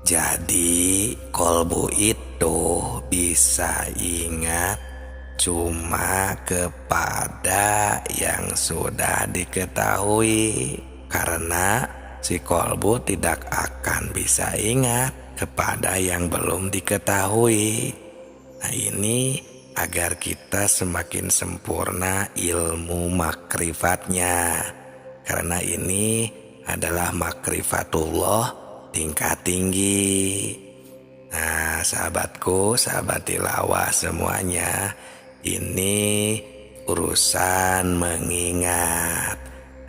Jadi kolbu itu bisa ingat cuma kepada yang sudah diketahui, karena si kolbu tidak akan bisa ingat kepada yang belum diketahui. Nah, ini agar kita semakin sempurna ilmu makrifatnya, karena ini adalah makrifatullah tingkat tinggi. Nah, sahabatku, sahabat tilawah semuanya, ini urusan mengingat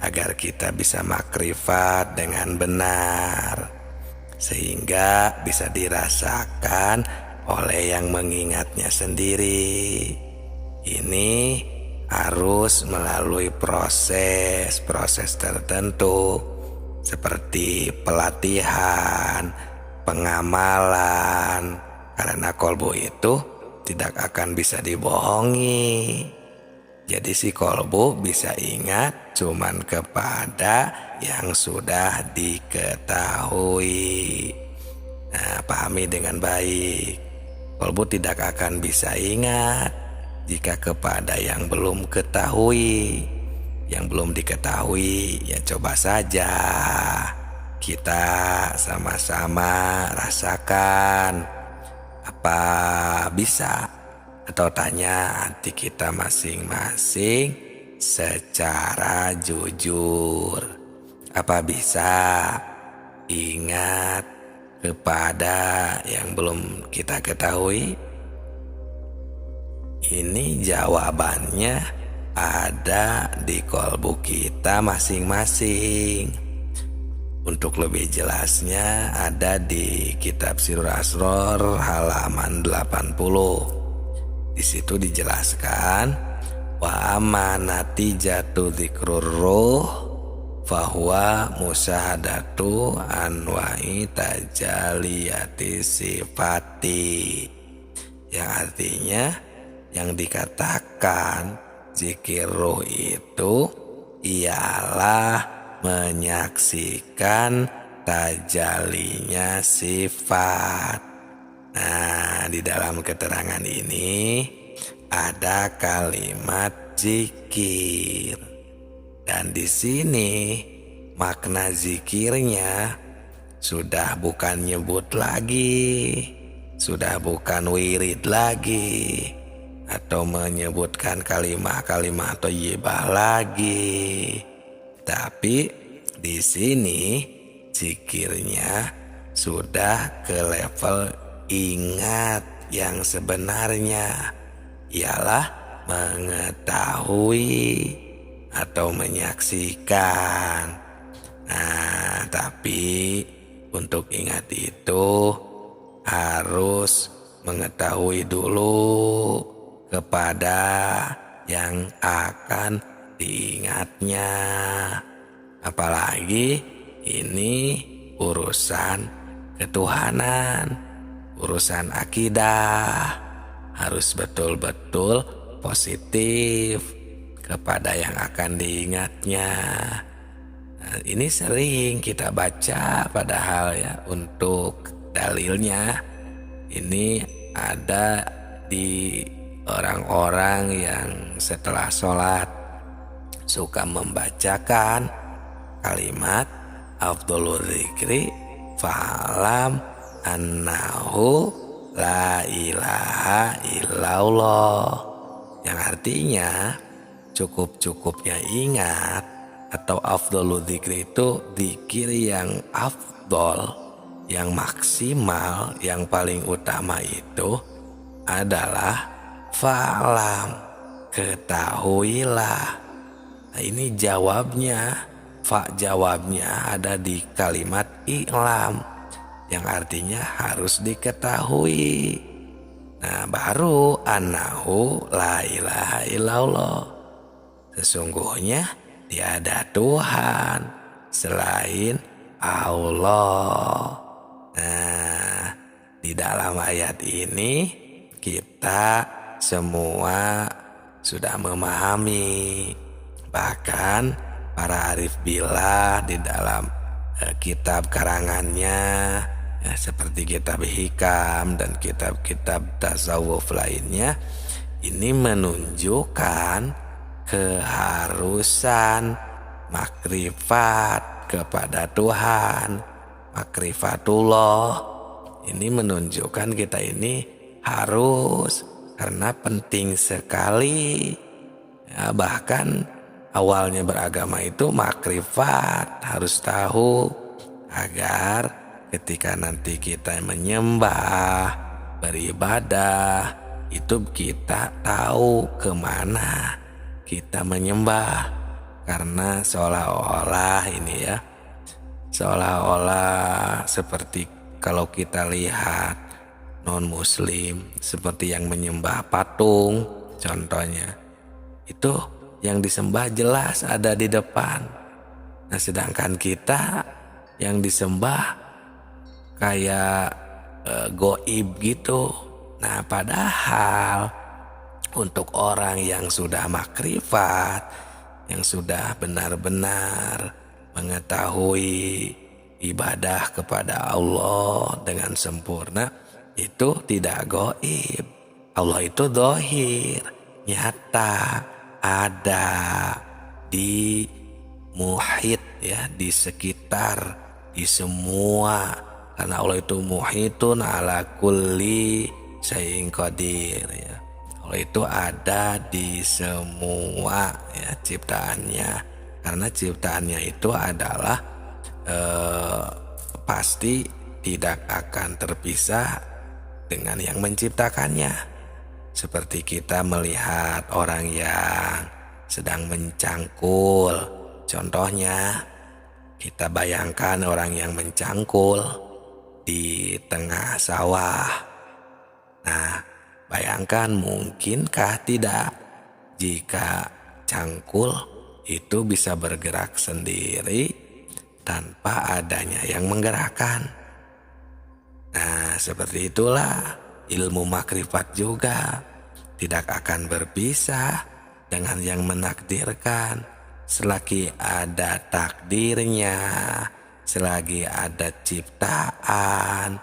agar kita bisa makrifat dengan benar, sehingga bisa dirasakan oleh yang mengingatnya sendiri. Ini harus melalui proses tertentu seperti pelatihan, pengamalan, karena kolbu itu tidak akan bisa dibohongi. Jadi si kolbu bisa ingat cuman kepada yang sudah diketahui. Nah, pahami dengan baik. Kolbu tidak akan bisa ingat jika kepada yang belum ketahui. Yang belum diketahui, ya coba saja kita sama-sama rasakan. Apa bisa? Atau tanya hati kita masing-masing secara jujur. Apa bisa ingat kepada yang belum kita ketahui? Ini jawabannya ada di kolbu kita masing-masing. Untuk lebih jelasnya ada di kitab Sirrul Asror halaman 80. Di situ dijelaskan, wa amma natijatu dzikrur ruh fahuwa musyahadatu anwa'i tajaliyati sifati. Yang artinya, yang dikatakan zikir ruh itu ialah menyaksikan tajalinya sifat. Nah, di dalam keterangan ini ada kalimat zikir. Dan di sini makna zikirnya sudah bukan nyebut lagi, sudah bukan wirid lagi, atau menyebutkan kalimat-kalimat thayyibah lagi. Tapi di sini zikirnya sudah ke level ingat yang sebenarnya, ialah mengetahui atau menyaksikan. Nah, tapi untuk ingat itu harus mengetahui dulu kepada yang akan diingatnya. Apalagi ini urusan ketuhanan, urusan akidah, harus betul-betul positif kepada yang akan diingatnya. Nah, ini sering kita baca, padahal ya untuk dalilnya ini ada di orang-orang yang setelah sholat suka membacakan kalimat afdholul dzikri fa'lam annahu la ilaha illallah, yang artinya cukup-cukupnya ingat, atau afdholul dzikri itu dzikir yang afdol, yang maksimal, yang paling utama itu adalah fa'lam, ketahuilah. Nah, ini jawabnya, jawabnya ada di kalimat i'lam, yang artinya harus diketahui. Nah, baru annahu la ilaha illallah, sesungguhnya tiada Tuhan selain Allah. Nah, di dalam ayat ini kita semua sudah memahami. Bahkan para arif billah di dalam kitab karangannya seperti kitab hikam dan kitab-kitab tasawuf lainnya, ini menunjukkan keharusan makrifat kepada Tuhan, makrifatullah. Ini menunjukkan kita ini harus, karena penting sekali. Ya, bahkan awalnya beragama itu makrifat, harus tahu agar ketika nanti kita menyembah, beribadah, itu kita tahu kemana kita menyembah. Karena seolah-olah ini ya, seolah-olah seperti kalau kita lihat non muslim seperti yang menyembah patung contohnya, itu yang disembah jelas ada di depan. Nah sedangkan kita yang disembah kayak goib gitu. Nah padahal untuk orang yang sudah makrifat, yang sudah benar-benar mengetahui ibadah kepada Allah dengan sempurna, itu tidak goib. Allah itu dzahir, nyata, ada di muhit ya, di sekitar, di semua. Karena Allah itu muhitun ala kulli syai'in qadir ya. Allah itu ada di semua ya ciptaannya. Karena ciptaannya itu adalah pasti tidak akan terpisah dengan yang menciptakannya. Seperti kita melihat orang yang sedang mencangkul. Contohnya, kita bayangkan orang yang mencangkul di tengah sawah. Nah, bayangkan mungkinkah tidak jika cangkul itu bisa bergerak sendiri tanpa adanya yang menggerakkan. Nah, seperti itulah ilmu makrifat juga tidak akan berpisah dengan yang menakdirkan. Selagi ada takdirnya, selagi ada ciptaan,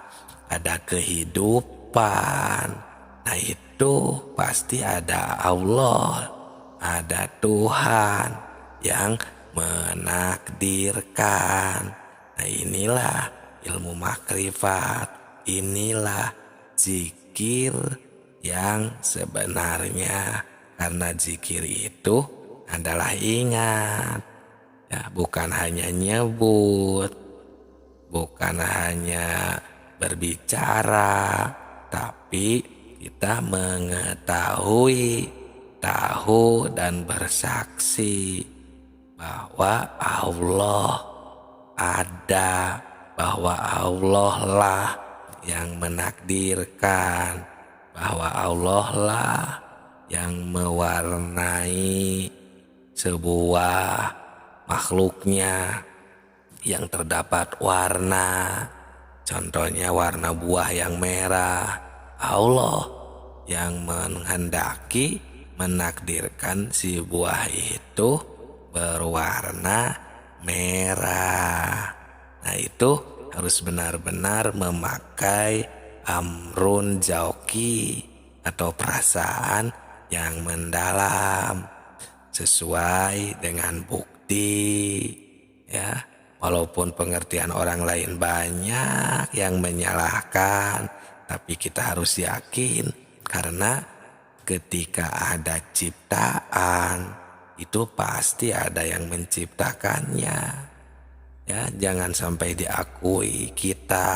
ada kehidupan, nah itu pasti ada Allah, ada Tuhan yang menakdirkan. Nah inilah ilmu makrifat, inilah zikir yang sebenarnya. Karena zikir itu adalah ingat ya, bukan hanya nyebut, bukan hanya berbicara, tapi kita mengetahui, tahu dan bersaksi bahwa Allah ada, bahwa Allah lah yang menakdirkan, bahwa Allah lah yang mewarnai sebuah makhluknya yang terdapat warna. Contohnya warna buah yang merah, Allah yang menghendaki, menakdirkan si buah itu berwarna merah. Nah itu harus benar-benar memakai amrun jauki atau perasaan yang mendalam sesuai dengan bukti ya. Walaupun pengertian orang lain banyak yang menyalahkan, tapi kita harus yakin karena ketika ada ciptaan itu pasti ada yang menciptakannya. Ya, jangan sampai diakui kita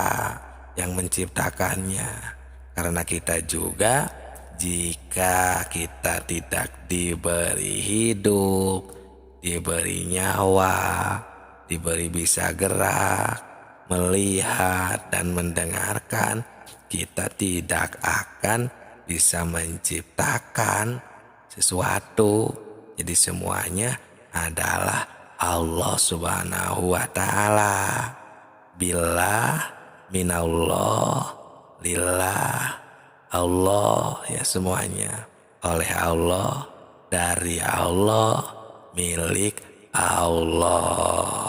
yang menciptakannya. Karena kita juga jika kita tidak diberi hidup, diberi nyawa, diberi bisa gerak, melihat dan mendengarkan, kita tidak akan bisa menciptakan sesuatu. Jadi semuanya adalah Allah Subhanahu wa Ta'ala. Billah, minallah, lillah, Allah ya semuanya. Oleh Allah, dari Allah, milik Allah.